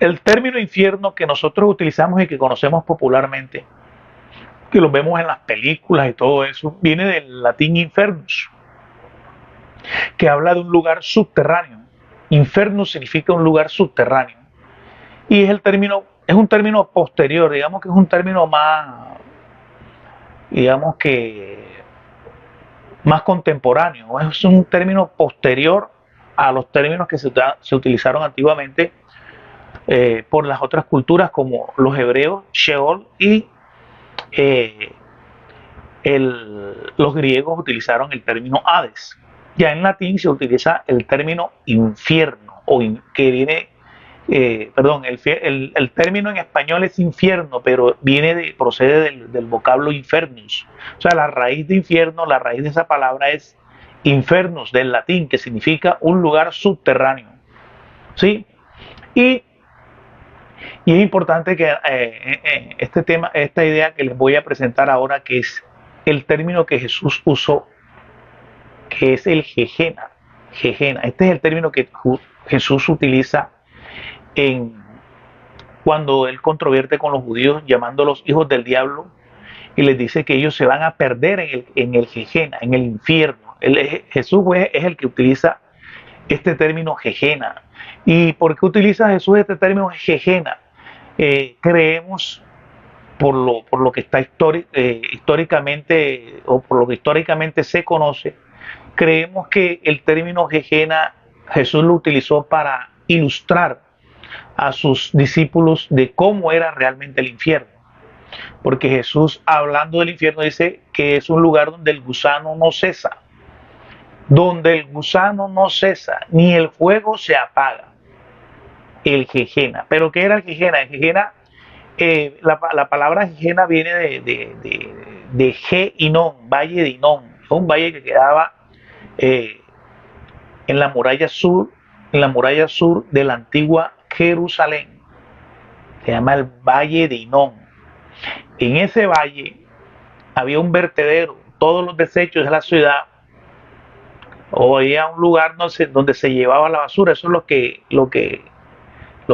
el término infierno que nosotros utilizamos y que conocemos popularmente, que lo vemos en las películas y todo eso, viene del latín infernus, que habla de un lugar subterráneo. Infernus significa un lugar subterráneo. Y es un término posterior, digamos que es un término más, digamos que más contemporáneo, es un término posterior a los términos que se utilizaron antiguamente por las otras culturas como los hebreos, Sheol, y eh, los griegos utilizaron el término Hades. Ya en latín se utiliza el término infierno, que viene, perdón, el término en español es infierno, pero procede del vocablo infernus. O sea, la raíz de infierno, la raíz de esa palabra es infernus del latín, que significa un lugar subterráneo. ¿Sí? Y es importante que este tema, esta idea que les voy a presentar ahora, que es el término que Jesús usó, que es el Gehenna. Gehenna. Este es el término que Jesús utiliza cuando él controvierte con los judíos, llamándolos hijos del diablo, y les dice que ellos se van a perder en el Gehenna, en el infierno. Jesús es el que utiliza este término Gehenna. ¿Y por qué utiliza Jesús este término Gehenna? Creemos por lo que está históricamente, o por lo que históricamente se conoce, creemos que el término Gehenna Jesús lo utilizó para ilustrar a sus discípulos de cómo era realmente el infierno. Porque Jesús, hablando del infierno, dice que es un lugar donde el gusano no cesa, donde el gusano no cesa, ni el fuego se apaga. El Gehenna. ¿Pero qué era el Gehenna? El Gehenna, la palabra Gehenna viene de Ge-Inón, Valle de Inón. Es un valle que quedaba en la muralla sur de la antigua Jerusalén. Se llama el Valle de Inón. En ese valle había un vertedero, todos los desechos de la ciudad, o había un lugar donde se llevaba la basura. Eso es lo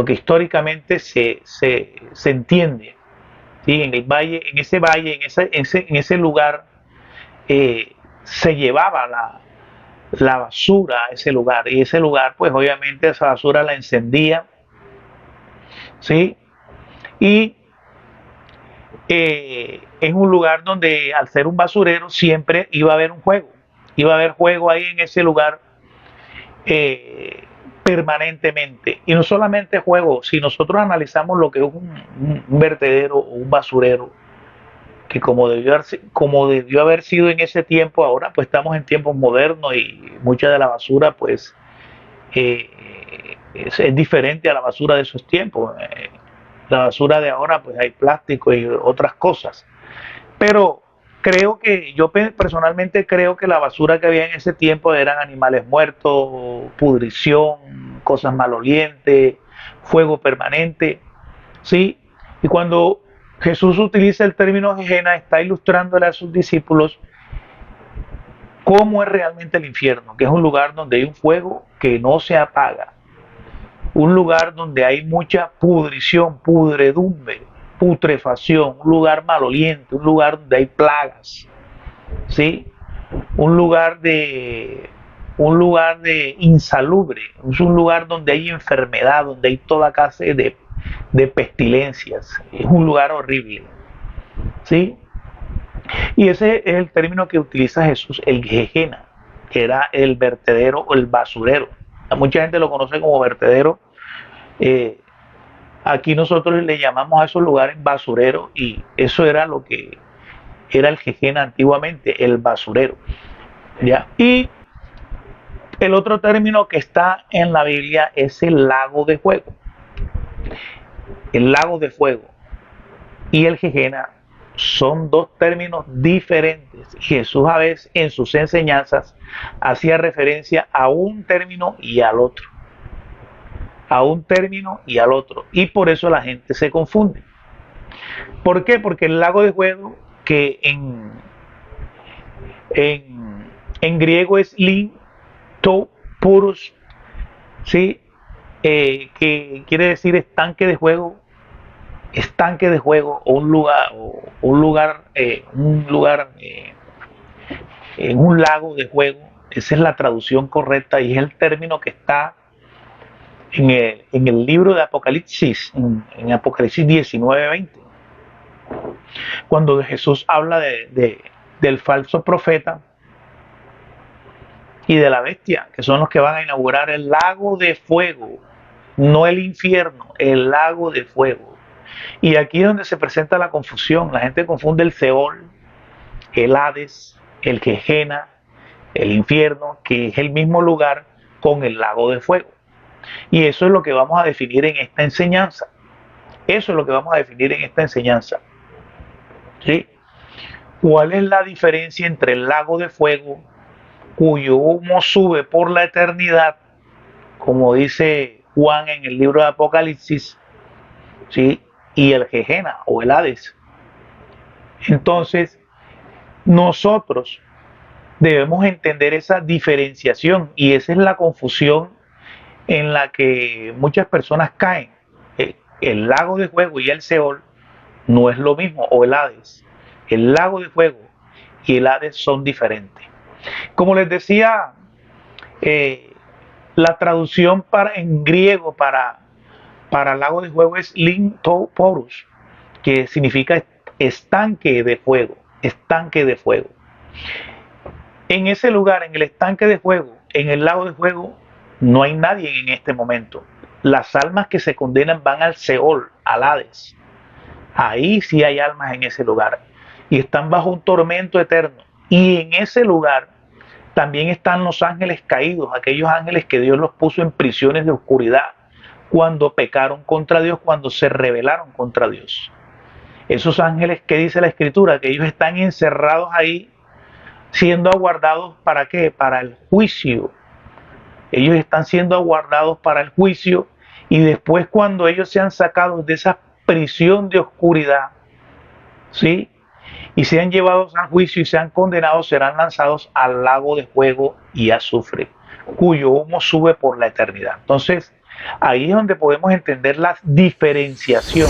que históricamente se entiende. ¿Sí? En ese valle, en ese lugar, se llevaba la basura a ese lugar. Y ese lugar, pues obviamente esa basura la encendía. ¿Sí? Y es un lugar donde, al ser un basurero, siempre iba a haber un juego. Iba a haber juego ahí en ese lugar. Permanentemente. Y no solamente juego, si nosotros analizamos lo que es un vertedero o un basurero, que como debió haber sido en ese tiempo, ahora pues estamos en tiempos modernos y mucha de la basura pues es diferente a la basura de esos tiempos. La basura de ahora pues hay plástico y otras cosas. Pero yo personalmente creo que la basura que había en ese tiempo eran animales muertos, pudrición, cosas malolientes, fuego permanente, ¿sí? Y cuando Jesús utiliza el término Gehenna, está ilustrándole a sus discípulos cómo es realmente el infierno, que es un lugar donde hay un fuego que no se apaga, un lugar donde hay mucha pudrición, pudredumbre, putrefacción, un lugar maloliente, un lugar donde hay plagas, ¿sí? Un lugar de insalubre, es un lugar donde hay enfermedad, donde hay toda clase de pestilencias, es un lugar horrible, ¿sí? Y ese es el término que utiliza Jesús, el Gehenna, que era el vertedero o el basurero. Mucha gente lo conoce como vertedero. Aquí nosotros le llamamos a esos lugares basureros, y eso era lo que era el Gehenna antiguamente, el basurero. ¿Ya? Y el otro término que está en la Biblia es el lago de fuego. El lago de fuego y el Gehenna son dos términos diferentes. Jesús a veces en sus enseñanzas hacía referencia a un término y al otro. A un término y al otro. Y por eso la gente se confunde. ¿Por qué? Porque el lago de fuego, que en griego es lin, to, puros, ¿sí? que quiere decir estanque de juego o un lugar en un lago de juego. Esa es la traducción correcta y es el término que está en el libro de Apocalipsis, en Apocalipsis 19:20, cuando Jesús habla del falso profeta y de la bestia, que son los que van a inaugurar el lago de fuego, no el infierno, el lago de fuego. Y aquí es donde se presenta la confusión. La gente confunde el Seol, el Hades, el Gehenna, el infierno, que es el mismo lugar, con el lago de fuego. Y eso es lo que vamos a definir en esta enseñanza. Eso es lo que vamos a definir en esta enseñanza. ¿Sí? ¿Cuál es la diferencia entre el lago de fuego, cuyo humo sube por la eternidad, como dice Juan en el libro de Apocalipsis, ¿sí? Y el Gehenna o el Hades? Entonces, nosotros debemos entender esa diferenciación, y esa es la confusión en la que muchas personas caen. El lago de fuego y el Seol no es lo mismo, o el Hades. El lago de fuego y el Hades son diferentes. Como les decía, la traducción en griego para lago de fuego es Limtoporus, que significa estanque de fuego, estanque de fuego. En ese lugar, en el estanque de fuego, en el lago de fuego, no hay nadie en este momento. Las almas que se condenan van al Seol, al Hades. Ahí sí hay almas en ese lugar y están bajo un tormento eterno. Y en ese lugar también están los ángeles caídos, aquellos ángeles que Dios los puso en prisiones de oscuridad cuando pecaron contra Dios, cuando se rebelaron contra Dios. Esos ángeles, ¿qué dice la Escritura? Que ellos están encerrados ahí, siendo aguardados ¿para qué? Para el juicio. Ellos están siendo aguardados para el juicio, y después, cuando ellos sean sacados de esa prisión de oscuridad, ¿sí?, y sean llevados al juicio y sean condenados, serán lanzados al lago de fuego y azufre, cuyo humo sube por la eternidad. Entonces, ahí es donde podemos entender la diferenciación